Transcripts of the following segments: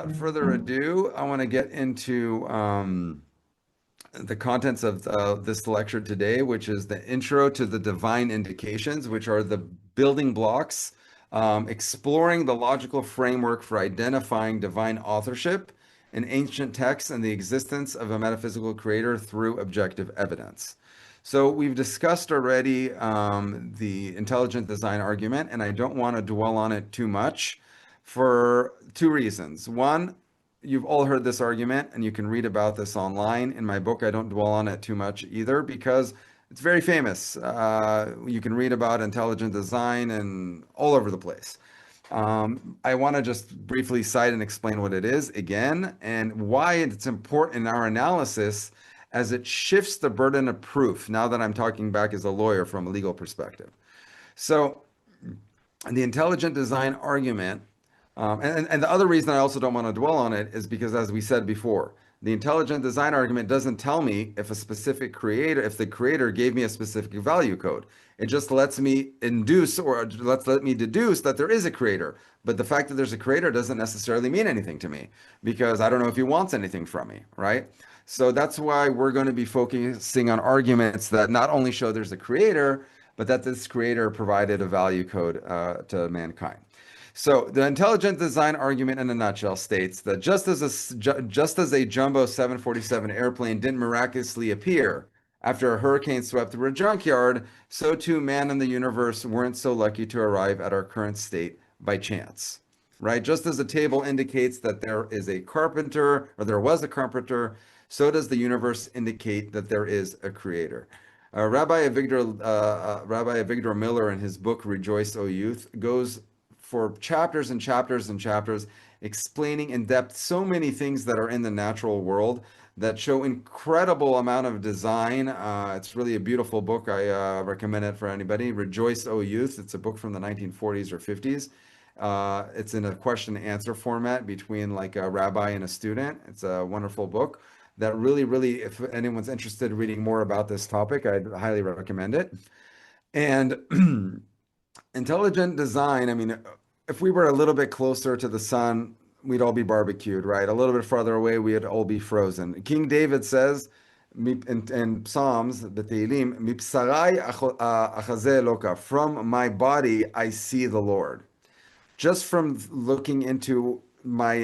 without further ado, I want to get into the contents of this lecture today, which is the intro to the divine indications, which are the building blocks, exploring the logical framework for identifying divine authorship in ancient texts and the existence of a metaphysical creator through objective evidence. So we've discussed already the intelligent design argument, and I don't want to dwell on it too much for two reasons. One, you've all heard this argument, and you can read about this online. In my book, I don't dwell on it too much either because it's very famous. You can read about intelligent design and all over the place. I want to just briefly cite and explain what it is again and why it's important in our analysis as it shifts the burden of proof now that I'm talking back as a lawyer from a legal perspective. So, the intelligent design argument, and the other reason I also don't want to dwell on it is because, as we said before, the intelligent design argument doesn't tell me if a specific creator, if the creator gave me a specific value code. It just lets me induce or let me deduce that there is a creator. But the fact that there's a creator doesn't necessarily mean anything to me because I don't know if he wants anything from me, right? So that's why we're going to be focusing on arguments that not only show there's a creator, but that this creator provided a value code to mankind. So the intelligent design argument in a nutshell states that just as a jumbo 747 airplane didn't miraculously appear after a hurricane swept through a junkyard, so too man and the universe weren't so lucky to arrive at our current state by chance. Right? Just as the table indicates that there is a carpenter or there was a carpenter, so does the universe indicate that there is a creator. Rabbi Avigdor Miller, in his book Rejoice, O Youth, goes for chapters and chapters and chapters explaining in depth so many things that are in the natural world that show incredible amount of design. It's really a beautiful book. I recommend it for anybody. Rejoice, O Youth. It's a book from the 1940s or 50s. It's in a question and answer format between like a rabbi and a student. It's a wonderful book that really, if anyone's interested in reading more about this topic, I'd highly recommend it. And intelligent design, I mean, if we were a little bit closer to the sun, we'd all be barbecued, right? A little bit farther away, we'd all be frozen. King David says in Psalms, the Tehillim, "Mipsarai achazeh Eloka," from my body I see the Lord. Just from looking into my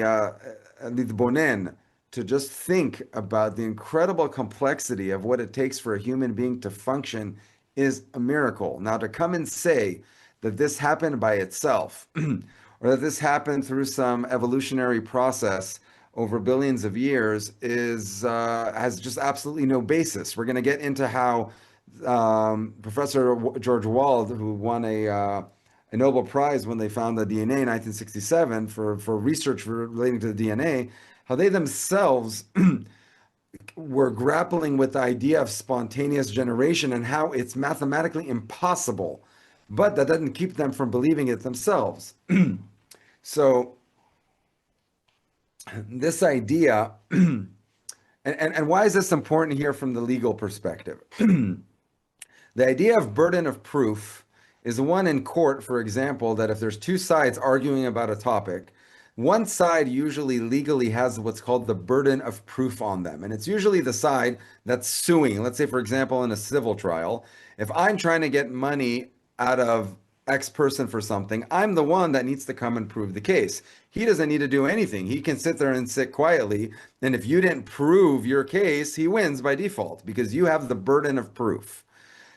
lidbonen, to just think about the incredible complexity of what it takes for a human being to function is a miracle. Now, to come and say that this happened by itself, or that this happened through some evolutionary process over billions of years, has just absolutely no basis. We're going to get into how Professor George Wald, who won a Nobel Prize when they found the DNA in 1967 for research relating to the DNA, how they themselves were grappling with the idea of spontaneous generation and how it's mathematically impossible, but that doesn't keep them from believing it themselves. So this idea, and why is this important here from the legal perspective? The idea of burden of proof is one in court, for example, that if there's two sides arguing about a topic, one side usually legally has what's called the burden of proof on them. And it's usually the side that's suing. Let's say, for example, in a civil trial, if I'm trying to get money out of X person for something, I'm the one that needs to come and prove the case. He doesn't need to do anything. He can sit there and sit quietly. And if you didn't prove your case, he wins by default because you have the burden of proof.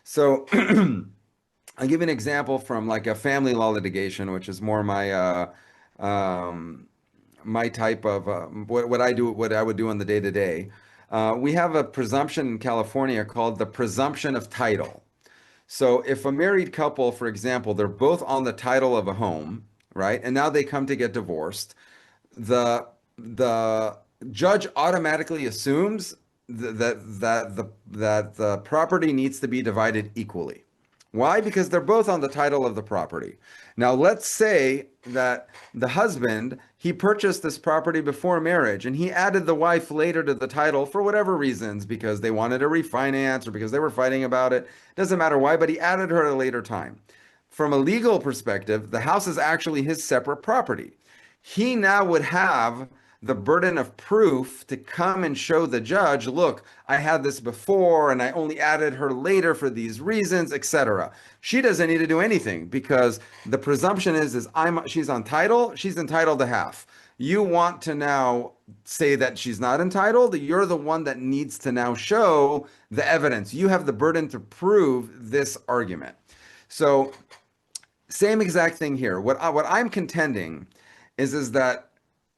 So I'll give you an example from like a family law litigation, which is more my type of what I would do on the day to day. We have a presumption in California called the presumption of title. So if a married couple, for example, they're both on the title of a home, right, and now they come to get divorced, the judge automatically assumes that the property needs to be divided equally. Why? Because they're both on the title of the property. Now, let's say that the husband, he purchased this property before marriage and he added the wife later to the title for whatever reasons, because they wanted to refinance or because they were fighting about it. Doesn't matter why, but he added her at a later time. From a legal perspective, the house is actually his separate property. He now would have the burden of proof to come and show the judge, look, I had this before and I only added her later for these reasons, etc. She doesn't need to do anything because the presumption is she's entitled to half. You want to now say that she's not entitled, you're the one that needs to now show the evidence. You have the burden to prove this argument. So same exact thing here. What I'm contending is that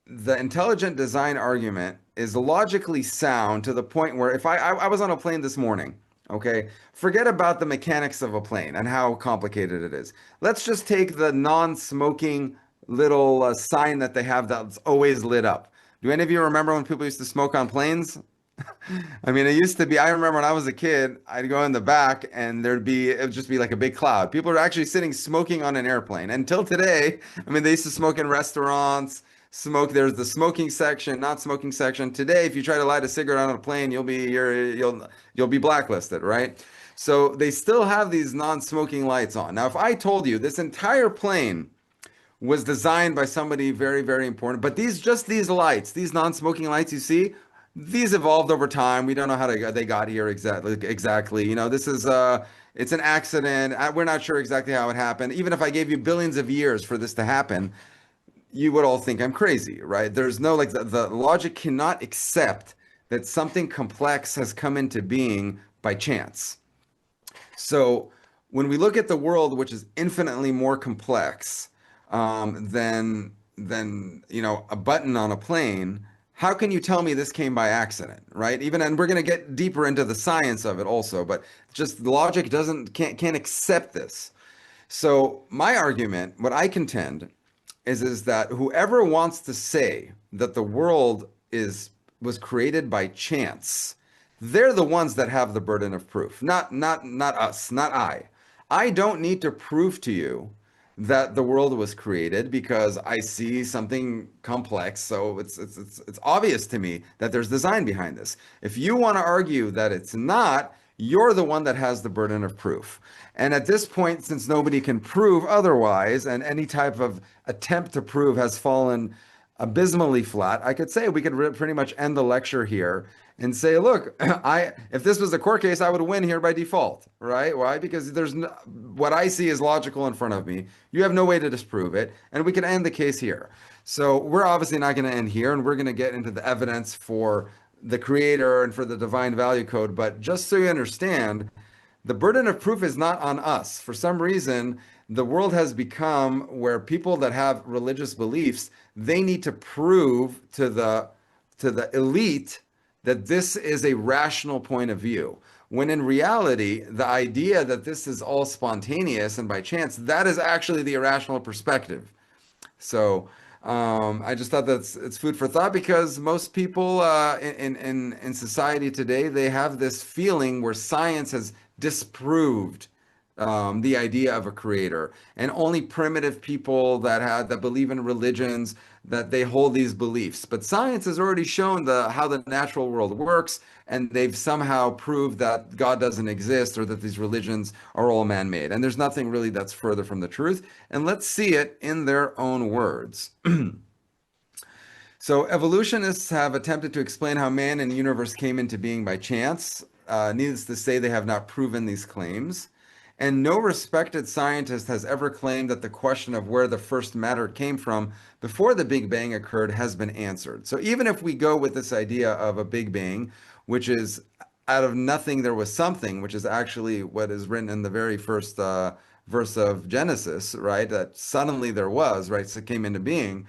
the intelligent design argument is logically sound to the point where if I was on a plane this morning, okay, forget about the mechanics of a plane and how complicated it is. Let's just take the non-smoking little sign that they have that's always lit up. Do any of you remember when people used to smoke on planes? I mean, it used to be, I remember when I was a kid, I'd go in the back and it would just be like a big cloud. People are actually sitting smoking on an airplane. Until today, I mean, they used to smoke in restaurants, there's the smoking section, not smoking section. Today, if you try to light a cigarette on a plane, you'll be blacklisted, right? So they still have these non-smoking lights on. Now, if I told you this entire plane was designed by somebody very, very important, but these lights, these non-smoking lights you see, these evolved over time. We don't know how they got here exactly. You know, this is it's an accident. We're not sure exactly how it happened. Even if I gave you billions of years for this to happen, you would all think I'm crazy, right? There's no the logic cannot accept that something complex has come into being by chance. So when we look at the world, which is infinitely more complex than a button on a plane, how can you tell me this came by accident, right? And we're going to get deeper into the science of it also, but just logic can't accept this. So my argument, what I contend, is that whoever wants to say that the world was created by chance, they're the ones that have the burden of proof, not us, not I. I don't need to prove to you that the world was created because I see something complex. So it's obvious to me that there's design behind this. If you want to argue that it's not, you're the one that has the burden of proof. And at this point, since nobody can prove otherwise, and any type of attempt to prove has fallen abysmally flat, I could say we could pretty much end the lecture here and say, look, if this was a court case, I would win here by default, right? Why? Because what I see is logical in front of me. You have no way to disprove it, and we can end the case here. So we're obviously not going to end here, and we're going to get into the evidence for the creator and for the divine value code. But just so you understand, the burden of proof is not on us. For some reason, the world has become where people that have religious beliefs, they need to prove to the elite that this is a rational point of view. When in reality, the idea that this is all spontaneous and by chance, that is actually the irrational perspective. So I just thought it's food for thought because most people in society today, they have this feeling where science has disproved the idea of a creator, and only primitive people that believe in religions, that they hold these beliefs. But science has already shown how the natural world works, and they've somehow proved that God doesn't exist or that these religions are all man-made. And there's nothing really that's further from the truth. And let's see it in their own words. So evolutionists have attempted to explain how man and the universe came into being by chance. Needless to say, they have not proven these claims. And no respected scientist has ever claimed that the question of where the first matter came from before the Big Bang occurred has been answered. So even if we go with this idea of a Big Bang, which is out of nothing there was something, which is actually what is written in the very first verse of Genesis, right? That suddenly there was, right? So it came into being.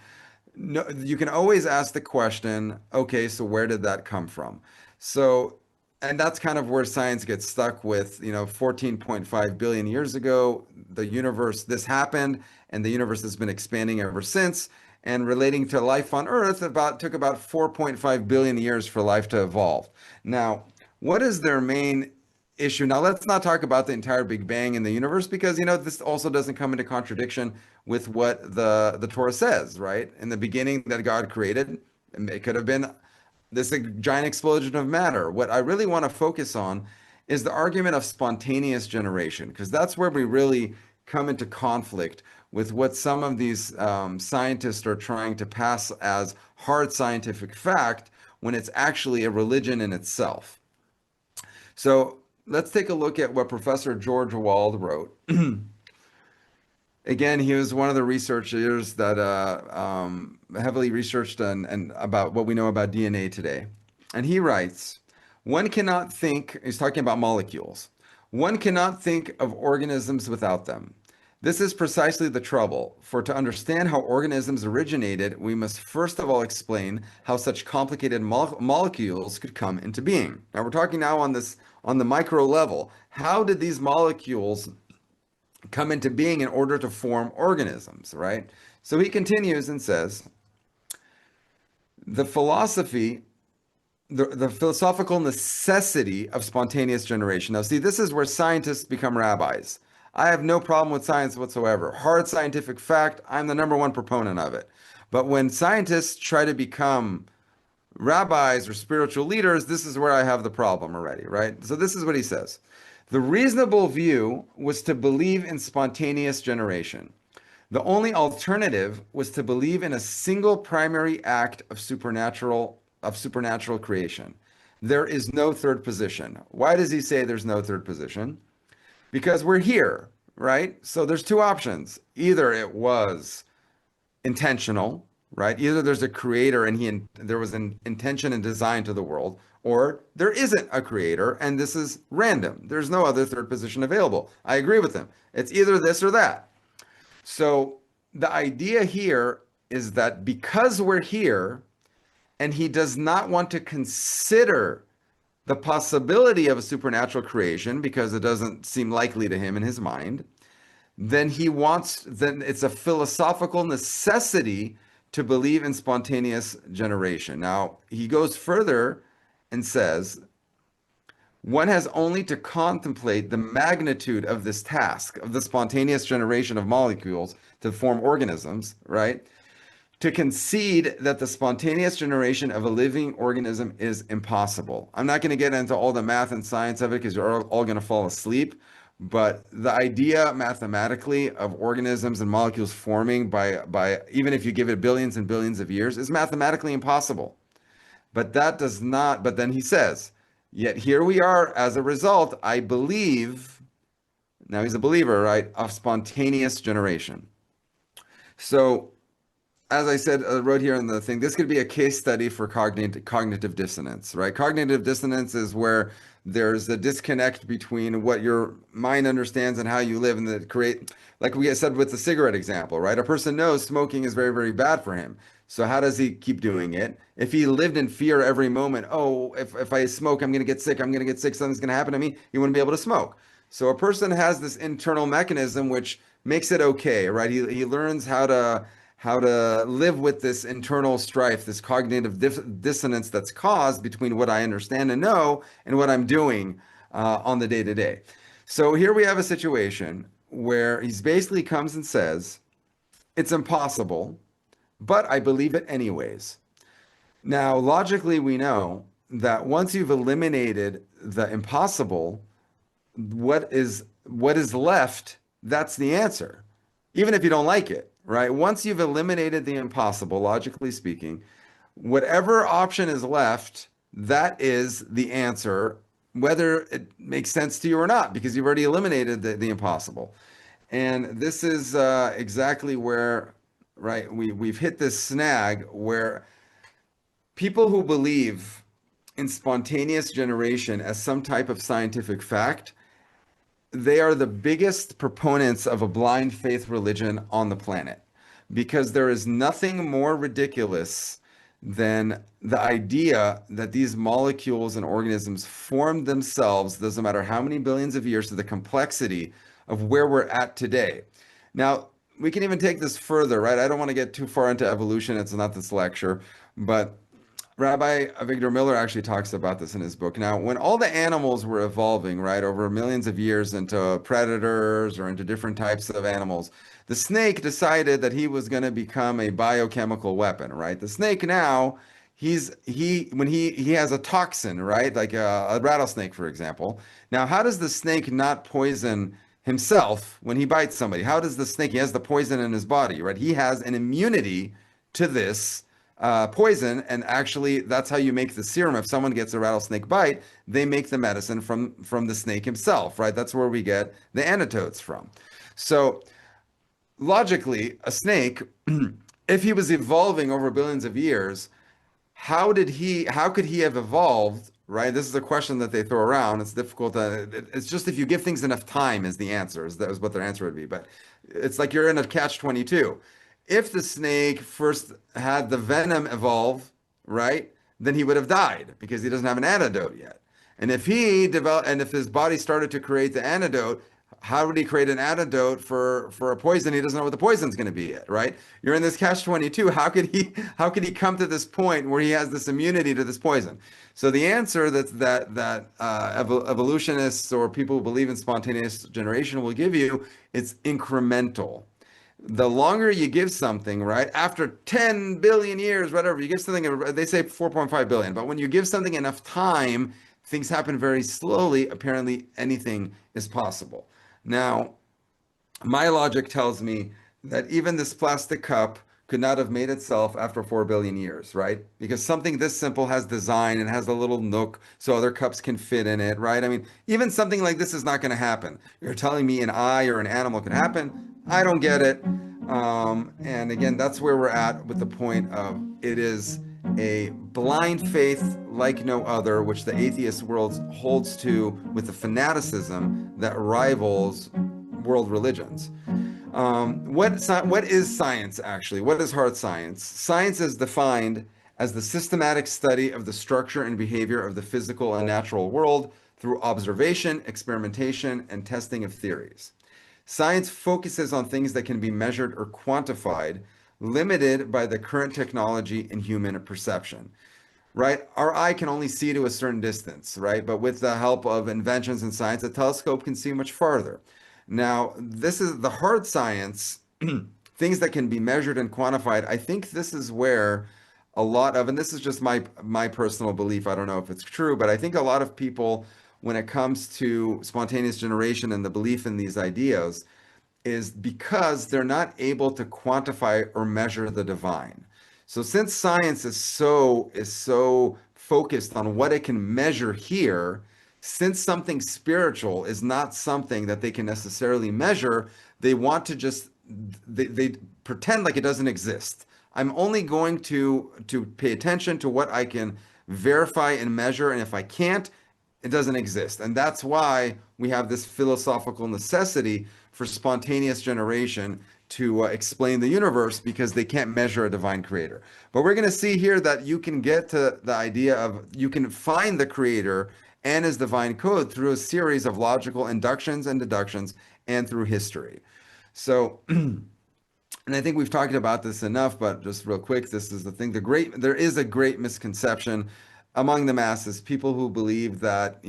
No, you can always ask the question, okay, so where did that come from? So, and that's kind of where science gets stuck with, 14.5 billion years ago, this happened, and the universe has been expanding ever since. And relating to life on Earth, took about 4.5 billion years for life to evolve. Now, what is their main issue? Now, let's not talk about the entire Big Bang in the universe because, this also doesn't come into contradiction with what the Torah says, right? In the beginning that God created, it could have been this giant explosion of matter. What I really want to focus on is the argument of spontaneous generation, because that's where we really come into conflict with what some of these scientists are trying to pass as hard scientific fact when it's actually a religion in itself. So let's take a look at what Professor George Wald wrote. Again, he was one of the researchers that heavily researched and about what we know about DNA today. And he writes, one cannot think, he's talking about molecules, one cannot think of organisms without them. This is precisely the trouble, for to understand how organisms originated, we must first of all explain how such complicated molecules could come into being. Now we're talking now on the micro level. How did these molecules come into being in order to form organisms, right? So he continues and says, the philosophical necessity of spontaneous generation. Now, see, this is where scientists become rabbis. I have no problem with science whatsoever. Hard scientific fact, I'm the number one proponent of it. But when scientists try to become rabbis or spiritual leaders, this is where I have the problem already, right? So this is what he says. The reasonable view was to believe in spontaneous generation. The only alternative was to believe in a single primary act of supernatural creation. There is no third position. Why does he say there's no third position? Because we're here, right? So there's two options. Either it was intentional, right? Either there's a creator and there was an intention and design to the world, or there isn't a creator and this is random. There's no other third position available. I agree with him. It's either this or that. So the idea here is that because we're here and he does not want to consider the possibility of a supernatural creation because it doesn't seem likely to him in his mind, then it's a philosophical necessity to believe in spontaneous generation. Now, he goes further and says, one has only to contemplate the magnitude of this task of the spontaneous generation of molecules to form organisms, right? To concede that the spontaneous generation of a living organism is impossible. I'm not going to get into all the math and science of it because you're all going to fall asleep. But the idea mathematically of organisms and molecules forming by even if you give it billions and billions of years is mathematically impossible. But then he says, yet here we are as a result, I believe, now he's a believer, right, of spontaneous generation. So, as I said, I wrote here in the thing, this could be a case study for cognitive dissonance, right? Cognitive dissonance is where there's a disconnect between what your mind understands and how you live, and that create, like we said with the cigarette example, right? A person knows smoking is very, very bad for him. So how does he keep doing it? If he lived in fear every moment, oh, if I smoke, I'm going to get sick, something's going to happen to me, he wouldn't be able to smoke. So a person has this internal mechanism which makes it okay, right? He learns how to live with this internal strife, this cognitive dissonance that's caused between what I understand and know and what I'm doing on the day-to-day. So here we have a situation where he basically comes and says, it's impossible, but I believe it anyways. Now, logically, we know that once you've eliminated the impossible, what is left, that's the answer, even if you don't like it, right? Once you've eliminated the impossible, logically speaking, whatever option is left, that is the answer, whether it makes sense to you or not, because you've already eliminated the impossible. And this is exactly where, right, we've hit this snag where people who believe in spontaneous generation as some type of scientific fact, they are the biggest proponents of a blind faith religion on the planet, because there is nothing more ridiculous than the idea that these molecules and organisms form themselves, doesn't matter how many billions of years, to the complexity of where we're at today. Now, we can even take this further, right? I don't want to get too far into evolution. It's not this lecture, but Rabbi Avigdor Miller actually talks about this in his book. Now, when all the animals were evolving, right, over millions of years into predators or into different types of animals, the snake decided that he was going to become a biochemical weapon, right? The snake now, he has a toxin, right? Like a rattlesnake, for example. Now, how does the snake not poison himself when he bites somebody? How does the snake, he has the poison in his body, right? He has an immunity to this poison, and actually that's how you make the serum. If someone gets a rattlesnake bite, they make the medicine from the snake himself, right? That's where we get the antidotes from. So logically, a snake, if he was evolving over billions of years, how could he have evolved, right? This is a question that they throw around. It's difficult it's just if you give things enough time is the answer, that was what their answer would be. But it's like you're in a catch 22. If the snake first had the venom evolve, right, then he would have died because he doesn't have an antidote yet. And if he developed, and if his body started to create the antidote, how would he create an antidote for a poison? He doesn't know what the poison's going to be yet, right? You're in this catch 22. How could he come to this point where he has this immunity to this poison? So the answer that evolutionists or people who believe in spontaneous generation will give you, it's incremental. The longer you give something, right, after 10 billion years, whatever, you give something, they say 4.5 billion, but when you give something enough time, things happen very slowly. Apparently, anything is possible. Now, my logic tells me that even this plastic cup could not have made itself after 4 billion years, right? Because something this simple has design and has a little nook so other cups can fit in it, right? I mean, even something like this is not going to happen. You're telling me an eye or an animal can happen? I don't get it. And again, that's where we're at with the point of it is a blind faith like no other, which the atheist world holds to with a fanaticism that rivals world religions. What is science actually? What is hard science? Science is defined as the systematic study of the structure and behavior of the physical and natural world through observation, experimentation, and testing of theories. Science focuses on things that can be measured or quantified, limited by the current technology and human perception. Right? Our eye can only see to a certain distance, right? But with the help of inventions in science, a telescope can see much farther. Now, this is the hard science, things that can be measured and quantified. I think this is where a lot of, and this is just my personal belief, I don't know if it's true, but I think a lot of people, when it comes to spontaneous generation and the belief in these ideas, is because they're not able to quantify or measure the divine. So since science is so focused on what it can measure here, since something spiritual is not something that they can necessarily measure, they want to just they pretend like it doesn't exist. I'm only going to pay attention to what I can verify and measure, and if I can't, it doesn't exist. And that's why we have this philosophical necessity for spontaneous generation to explain the universe, because they can't measure a divine creator. But we're going to see here that you can get to the idea of you can find the creator and his divine code through a series of logical inductions and deductions and through history. So, and I think we've talked about this enough, but just real quick, this is the thing. There is a great misconception among the masses, people who believe that,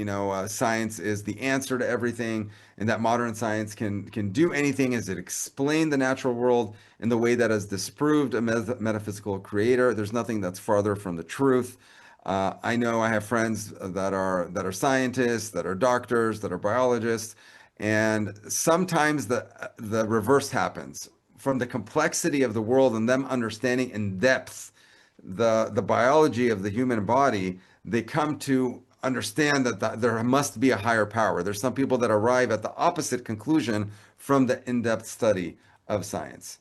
science is the answer to everything, and that modern science can do anything as it explain the natural world in the way that has disproved a metaphysical creator. There's nothing that's farther from the truth. I know I have friends that are scientists, that are doctors, that are biologists, and sometimes the reverse happens. From the complexity of the world and them understanding in depth the biology of the human body, they come to understand that there must be a higher power. There's some people that arrive at the opposite conclusion from the in-depth study of science.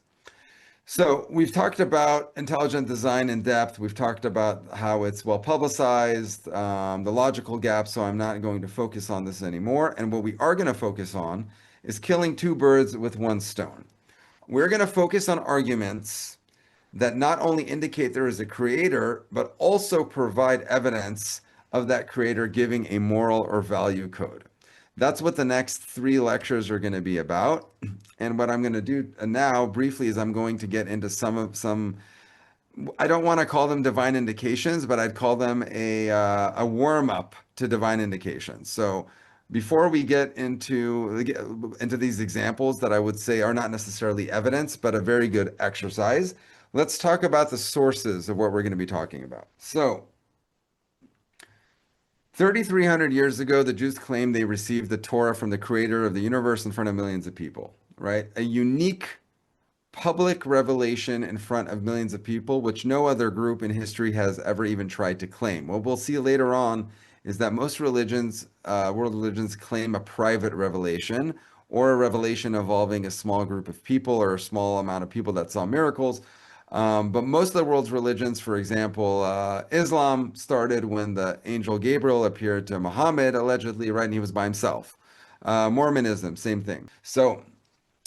So we've talked about intelligent design in depth. We've talked about how it's well publicized, the logical gap, so I'm not going to focus on this anymore. And what we are going to focus on is killing two birds with one stone. We're going to focus on arguments that not only indicate there is a creator, but also provide evidence of that creator giving a moral or value code. That's what the next 3 lectures are going to be about. And what I'm going to do now briefly is I'm going to get into some, I don't want to call them divine indications, but I'd call them a warm up to divine indications. So before we get into these examples that I would say are not necessarily evidence, but a very good exercise, let's talk about the sources of what we're going to be talking about. So 3,300 years ago, the Jews claimed they received the Torah from the creator of the universe in front of millions of people, right? A unique public revelation in front of millions of people, which no other group in history has ever even tried to claim. What we'll see later on is that most religions, world religions, claim a private revelation or a revelation involving a small group of people or a small amount of people that saw miracles. But most of the world's religions, for example, Islam started when the angel Gabriel appeared to Muhammad, allegedly, right? And he was by himself. Mormonism, same thing. So,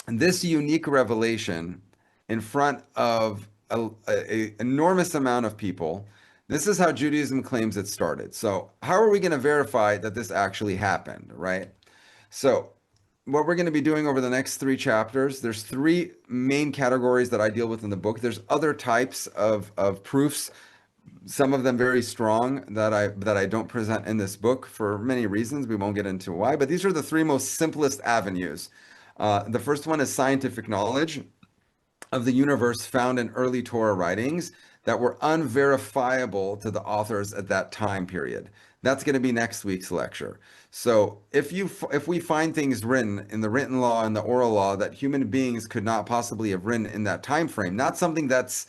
this unique revelation in front of a enormous amount of people, this is how Judaism claims it started. So, how are we going to verify that this actually happened, right? So, what we're going to be doing over the next three chapters, there's three main categories that I deal with in the book. There's other types of proofs, some of them very strong that I don't present in this book for many reasons. We won't get into why, but these are the three most simplest avenues. The first one is scientific knowledge of the universe found in early Torah writings that were unverifiable to the authors at that time period. That's going to be next week's lecture. So if we find things written in the written law and the oral law that human beings could not possibly have written in that time frame, not something that's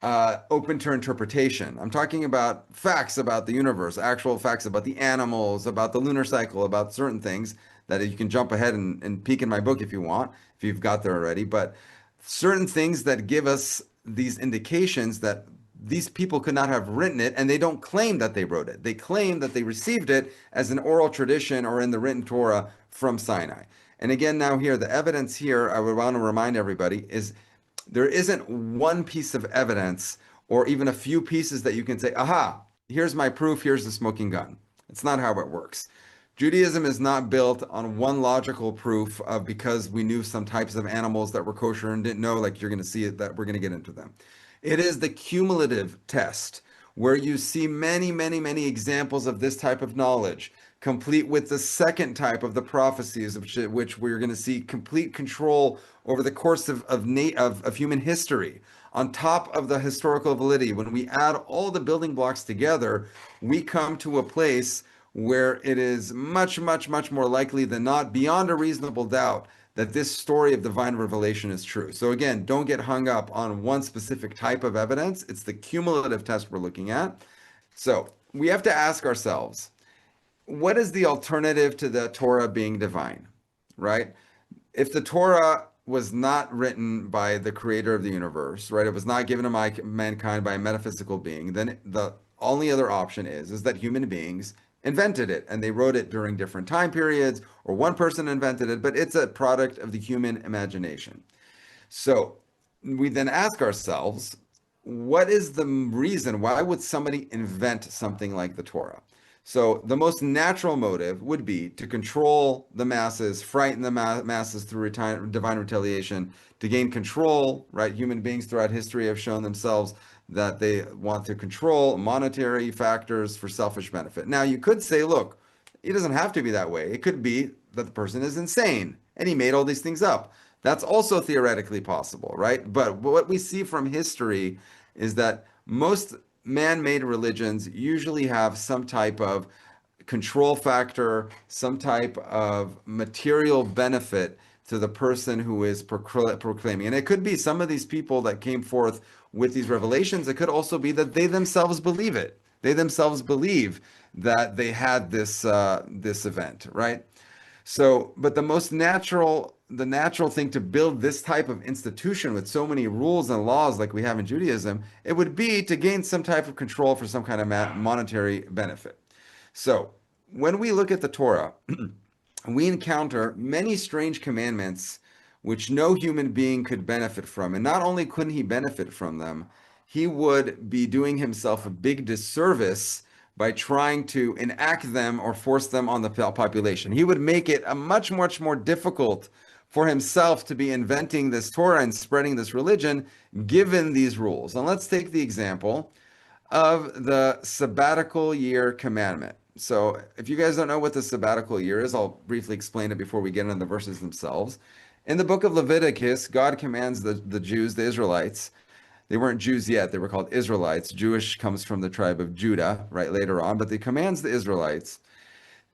open to interpretation. I'm talking about facts about the universe, actual facts about the animals, about the lunar cycle, about certain things that you can jump ahead and peek in my book if you want, if you've got there already. But certain things that give us these indications that these people could not have written it, and they don't claim that they wrote it. They claim that they received it as an oral tradition or in the written Torah from Sinai. And again, now here, the evidence here, I would want to remind everybody, is there isn't one piece of evidence or even a few pieces that you can say, aha, here's my proof, here's the smoking gun. It's not how it works. Judaism is not built on one logical proof of because we knew some types of animals that were kosher and didn't know, like you're going to see it, that we're going to get into them. It is the cumulative test where you see many, many, many examples of this type of knowledge, complete with the second type of the prophecies, which we're going to see complete control over the course of human history. On top of the historical validity, when we add all the building blocks together, we come to a place where it is much, much, much more likely than not, beyond a reasonable doubt, that this story of divine revelation is true. So again, don't get hung up on one specific type of evidence. It's the cumulative test we're looking at. So we have to ask ourselves, what is the alternative to the Torah being divine, right? If the Torah was not written by the creator of the universe, right? It was not given to mankind by a metaphysical being, then the only other option is that human beings invented it, and they wrote it during different time periods, or one person invented it, but it's a product of the human imagination. So we then ask ourselves, what is the reason? Why would somebody invent something like the Torah? So the most natural motive would be to control the masses, frighten the masses through divine retaliation, to gain control, right? Human beings throughout history have shown themselves that they want to control monetary factors for selfish benefit. Now, you could say, look, it doesn't have to be that way. It could be that the person is insane and he made all these things up. That's also theoretically possible, right? But what we see from history is that most man-made religions usually have some type of control factor, some type of material benefit to the person who is proclaiming. And it could be some of these people that came forth with these revelations. It could also be that they themselves believe it. They themselves believe that they had this event, right? So, but the natural thing to build this type of institution with so many rules and laws like we have in Judaism, it would be to gain some type of control for some kind of monetary benefit. So, when we look at the Torah, we encounter many strange commandments which no human being could benefit from. And not only couldn't he benefit from them, he would be doing himself a big disservice by trying to enact them or force them on the population. He would make it a much, much more difficult for himself to be inventing this Torah and spreading this religion, given these rules. And let's take the example of the sabbatical year commandment. So if you guys don't know what the sabbatical year is, I'll briefly explain it before we get into the verses themselves. In the book of Leviticus, God commands the Jews, the Israelites. They weren't Jews yet. They were called Israelites. Jewish comes from the tribe of Judah, right, later on. But he commands the Israelites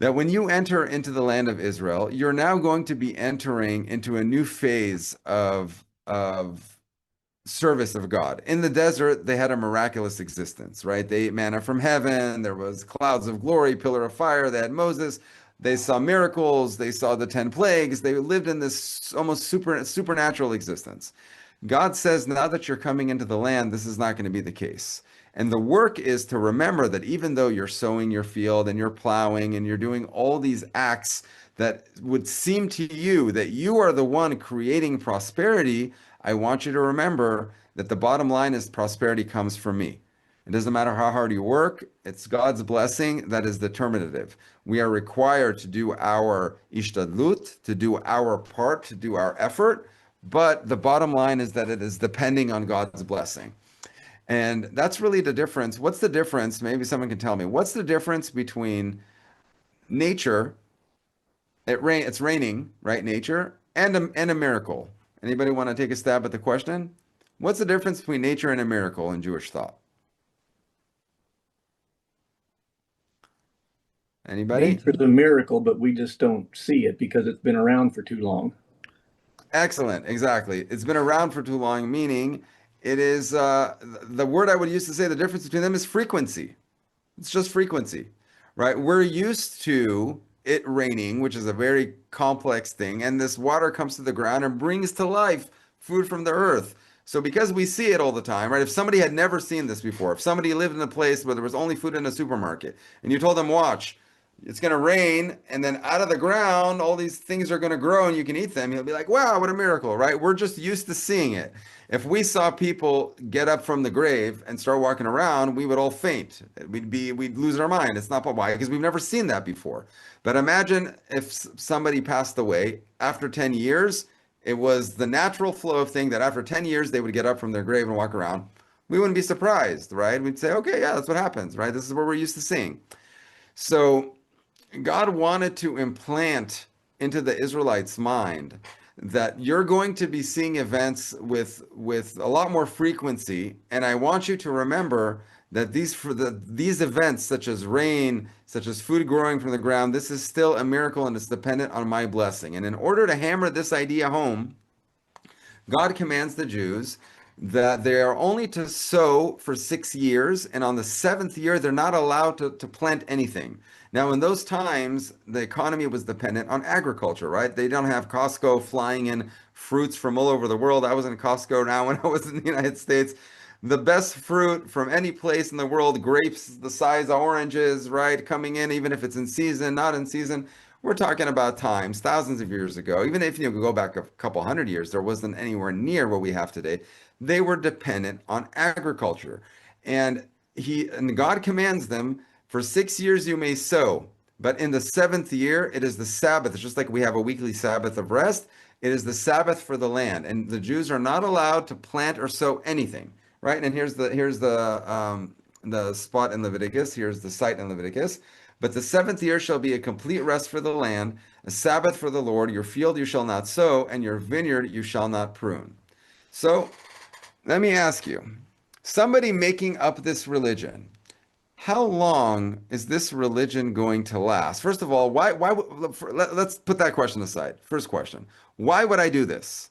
that when you enter into the land of Israel, you're now going to be entering into a new phase of service of God. In the desert, they had a miraculous existence, right? They ate manna from heaven. There was clouds of glory, pillar of fire. They had Moses. They saw miracles. They saw the 10 plagues. They lived in this almost supernatural existence. God says, now that you're coming into the land, this is not going to be the case. And the work is to remember that even though you're sowing your field and you're plowing and you're doing all these acts that would seem to you that you are the one creating prosperity, I want you to remember that the bottom line is prosperity comes from me. It doesn't matter how hard you work, it's God's blessing that is determinative. We are required to do our ishtadlut, to do our part, to do our effort, but the bottom line is that it is depending on God's blessing. And that's really the difference. What's the difference? Maybe someone can tell me. What's the difference between nature, it's raining, right? Nature, and a miracle. Anybody want to take a stab at the question? What's the difference between nature and a miracle in Jewish thought? Anybody? Nature's a miracle, but we just don't see it because it's been around for too long. Excellent. Exactly. It's been around for too long, meaning it is the word I would use to say the difference between them is frequency. It's just frequency, right? We're used to it raining, which is a very complex thing, and this water comes to the ground and brings to life food from the earth. So because we see it all the time, right? If somebody had never seen this before, if somebody lived in a place where there was only food in a supermarket, and you told them, watch, it's going to rain, and then out of the ground, all these things are going to grow and you can eat them. He'll be like, wow, what a miracle, right? We're just used to seeing it. If we saw people get up from the grave and start walking around, we would all faint. We'd lose our mind. It's not why, because we've never seen that before. But imagine if somebody passed away after 10 years, it was the natural flow of thing that after 10 years, they would get up from their grave and walk around. We wouldn't be surprised, right? We'd say, okay, yeah, that's what happens, right? This is what we're used to seeing. So God wanted to implant into the Israelites' mind that you're going to be seeing events with a lot more frequency, and I want you to remember that these events, such as rain, such as food growing from the ground, this is still a miracle and it's dependent on my blessing. And in order to hammer this idea home, God commands the Jews that they are only to sow for 6 years, and on the 7th year, they're not allowed to plant anything. Now, in those times, the economy was dependent on agriculture, right? They don't have Costco flying in fruits from all over the world. I was in Costco now when I was in the United States. The best fruit from any place in the world, grapes the size of oranges, right? Coming in, even if it's in season, not in season. We're talking about times, thousands of years ago. Even if you go back a couple hundred years, there wasn't anywhere near what we have today. They were dependent on agriculture. And God commands them, for 6 years you may sow, but in the 7th year it is the Sabbath. It's just like we have a weekly Sabbath of rest. It is the Sabbath for the land, and the Jews are not allowed to plant or sow anything, right? And here's the spot in Leviticus. Here's the site in Leviticus. But the 7th year shall be a complete rest for the land, a Sabbath for the Lord. Your field you shall not sow, and your vineyard you shall not prune. So let me ask you, somebody making up this religion, how long is this religion going to last? First of all, let's put that question aside. First question, why would I do this?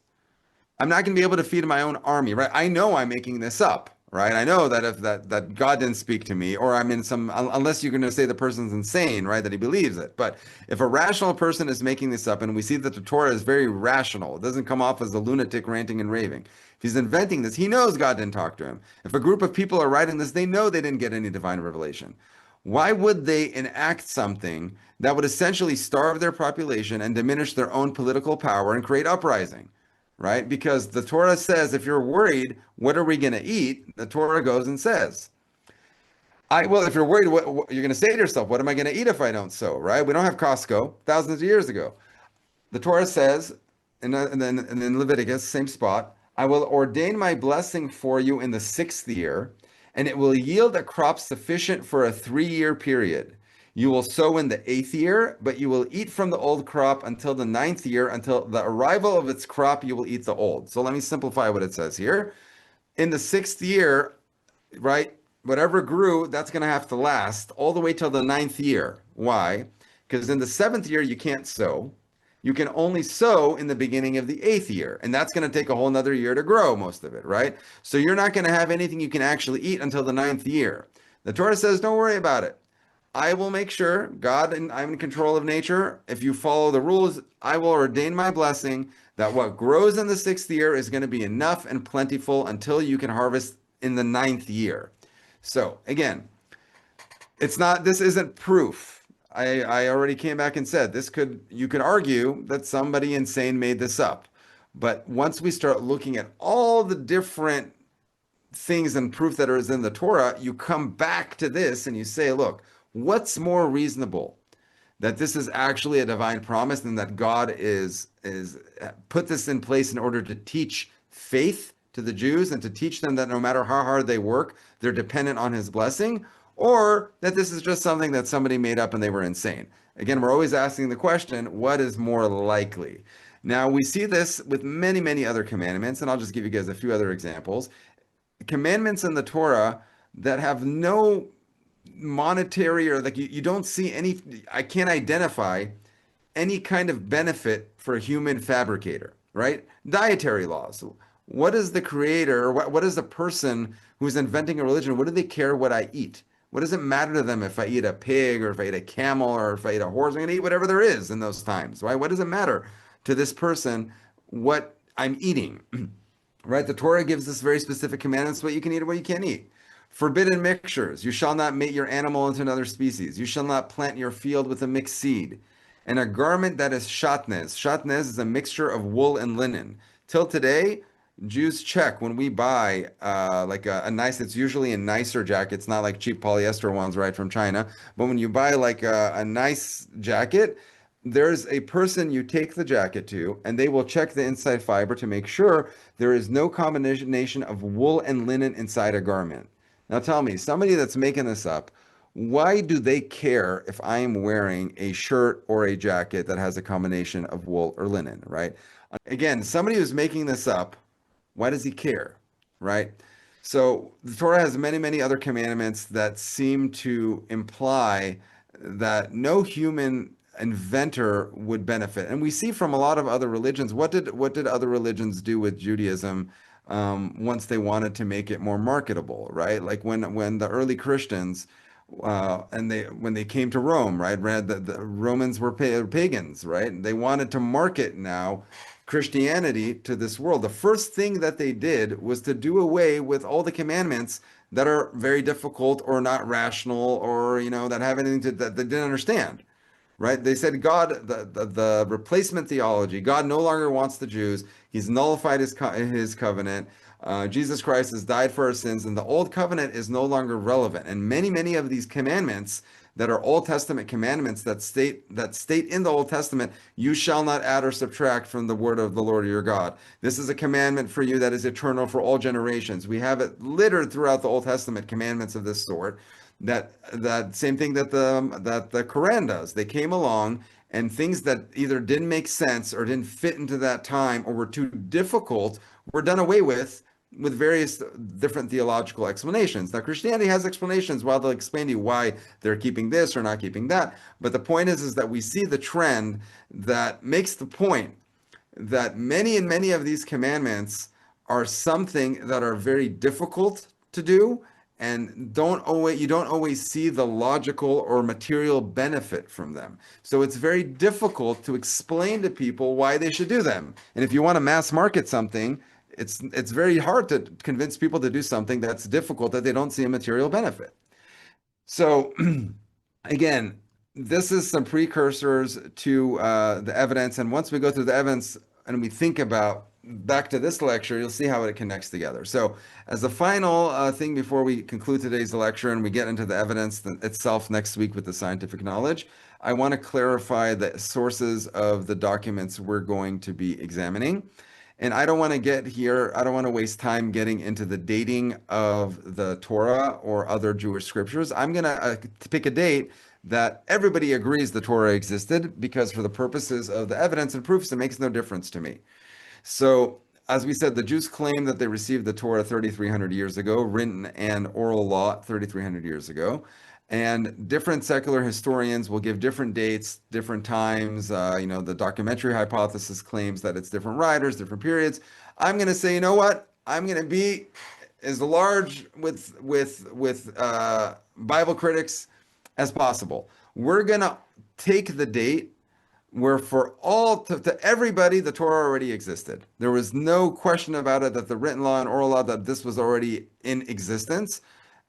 I'm not going to be able to feed my own army, right? I know I'm making this up, right? I know that if that God didn't speak to me, or I'm in some, unless you're going to say the person's insane, right? That he believes it. But if a rational person is making this up, and we see that the Torah is very rational, it doesn't come off as a lunatic ranting and raving. If he's inventing this, he knows God didn't talk to him. If a group of people are writing this, they know they didn't get any divine revelation. Why would they enact something that would essentially starve their population and diminish their own political power and create uprising? Right? Because the Torah says, if you're worried, what are we going to eat? The Torah goes and says, if you're worried, what you're going to say to yourself, what am I going to eat if I don't sow? Right? We don't have Costco thousands of years ago. The Torah says, and then in Leviticus, same spot, I will ordain my blessing for you in the 6th year, and it will yield a crop sufficient for a 3-year period. You will sow in the 8th year, but you will eat from the old crop until the 9th year. Until the arrival of its crop, you will eat the old. So let me simplify what it says here. In the 6th year, right, whatever grew, that's going to have to last all the way till the 9th year. Why? because in the seventh year, you can't sow. You can only sow in the beginning of the eighth year, and that's going to take a whole nother year to grow most of it, right? So you're not going to have anything you can actually eat until the ninth year. The Torah says, don't worry about it. I will make sure, God, and I'm in control of nature. If you follow the rules, I will ordain my blessing that what grows in the sixth year is going to be enough and plentiful until you can harvest in the ninth year. So again, this isn't proof. I already came back and said you could argue that somebody insane made this up. But once we start looking at all the different things and proof that is in the Torah, you come back to this and you say, look, what's more reasonable? That this is actually a divine promise and that God is put this in place in order to teach faith to the Jews and to teach them that no matter how hard they work, they're dependent on his blessing, or that this is just something that somebody made up and they were insane. Again, we're always asking the question, what is more likely? Now, we see this with many, many other commandments, and I'll just give you guys a few other examples. Commandments in the Torah that have no monetary or like you don't see any, I can't identify any kind of benefit for a human fabricator, right? Dietary laws. What is the creator, or what is the person who's inventing a religion? What do they care what I eat? What does it matter to them if I eat a pig or if I eat a camel or if I eat a horse? I'm going to eat whatever there is in those times, right? What does it matter to this person what I'm eating, right? The Torah gives us very specific commandments what you can eat and what you can't eat. Forbidden mixtures. You shall not mate your animal into another species. You shall not plant your field with a mixed seed. And a garment that is shatnez. Shatnez is a mixture of wool and linen. Till today, Jews check when we buy like a nice, it's usually a nicer jacket. It's not like cheap polyester ones right from China. But when you buy like a nice jacket, there's a person you take the jacket to, and they will check the inside fiber to make sure there is no combination of wool and linen inside a garment. Now tell me, somebody that's making this up, why do they care if I am wearing a shirt or a jacket that has a combination of wool or linen, right? Again, somebody who's making this up, why does he care, right? So the Torah has many, many other commandments that seem to imply that no human inventor would benefit. And we see from a lot of other religions, what did other religions do with Judaism once they wanted to make it more marketable, right? Like when the early Christians and when they came to Rome, right? The Romans were pagans, right? They wanted to market now Christianity to this world. The first thing that they did was to do away with all the commandments that are very difficult or not rational or that have anything that they didn't understand. Right? They said God, the replacement theology, God no longer wants the Jews. He's nullified his covenant. Jesus Christ has died for our sins, and the old covenant is no longer relevant. And many, many of these commandments that are Old Testament commandments that state in the Old Testament, you shall not add or subtract from the word of the Lord your God. This is a commandment for you that is eternal for all generations. We have it littered throughout the Old Testament, commandments of this sort. That same thing that the Quran does. They came along and things that either didn't make sense or didn't fit into that time or were too difficult were done away with various different theological explanations. Now, Christianity has explanations while they'll explain to you why they're keeping this or not keeping that. But the point is that we see the trend that makes the point that many and many of these commandments are something that are very difficult to do and you don't always see the logical or material benefit from them. So it's very difficult to explain to people why they should do them. And if you want to mass market something, it's very hard to convince people to do something that's difficult that they don't see a material benefit. So again, this is some precursors to the evidence. And once we go through the evidence and we think about back to this lecture, you'll see how it connects together. So as the final thing before we conclude today's lecture and we get into the evidence itself next week with the scientific knowledge, I want to clarify the sources of the documents we're going to be examining. And I don't want to waste time getting into the dating of the Torah or other Jewish scriptures. I'm going to pick a date that everybody agrees the Torah existed, because for the purposes of the evidence and proofs, it makes no difference to me. So, as we said, the Jews claim that they received the Torah 3,300 years ago, written and oral law 3,300 years ago. And different secular historians will give different dates, different times. The documentary hypothesis claims that it's different writers, different periods. I'm going to say, you know what? I'm going to be as large with Bible critics as possible. We're going to take the date where for to everybody the Torah already existed. There was no question about it that the written law and oral law, that this was already in existence.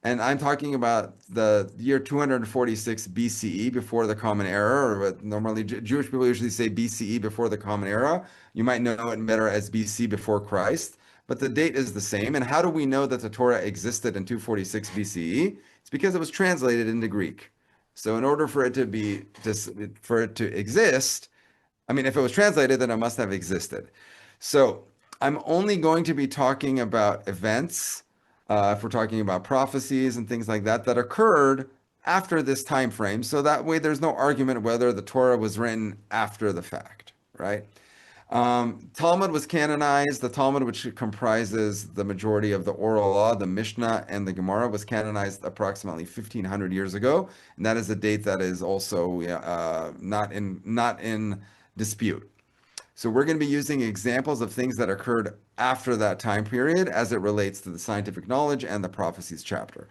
And I'm talking about the year 246 BCE, before the Common Era, or what normally Jewish people usually say BCE, before the Common Era. You might know it better as BC, before Christ, but the date is the same. And how do we know that the Torah existed in 246 BCE? It's because it was translated into Greek. So in order for it to exist, I mean, if it was translated, then it must have existed. So I'm only going to be talking about events, if we're talking about prophecies and things like that, that occurred after this time frame. So that way, there's no argument whether the Torah was written after the fact, right? Talmud was canonized. The Talmud, which comprises the majority of the oral law, the Mishnah and the Gemara, was canonized approximately 1,500 years ago, and that is a date that is also not in dispute. So we're going to be using examples of things that occurred after that time period as it relates to the scientific knowledge and the prophecies chapter.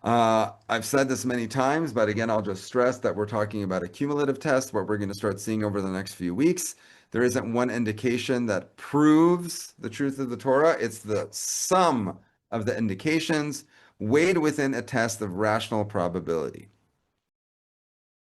I've said this many times, but again, I'll just stress that we're talking about a cumulative test, what we're going to start seeing over the next few weeks. There isn't one indication that proves the truth of the Torah. It's the sum of the indications weighed within a test of rational probability.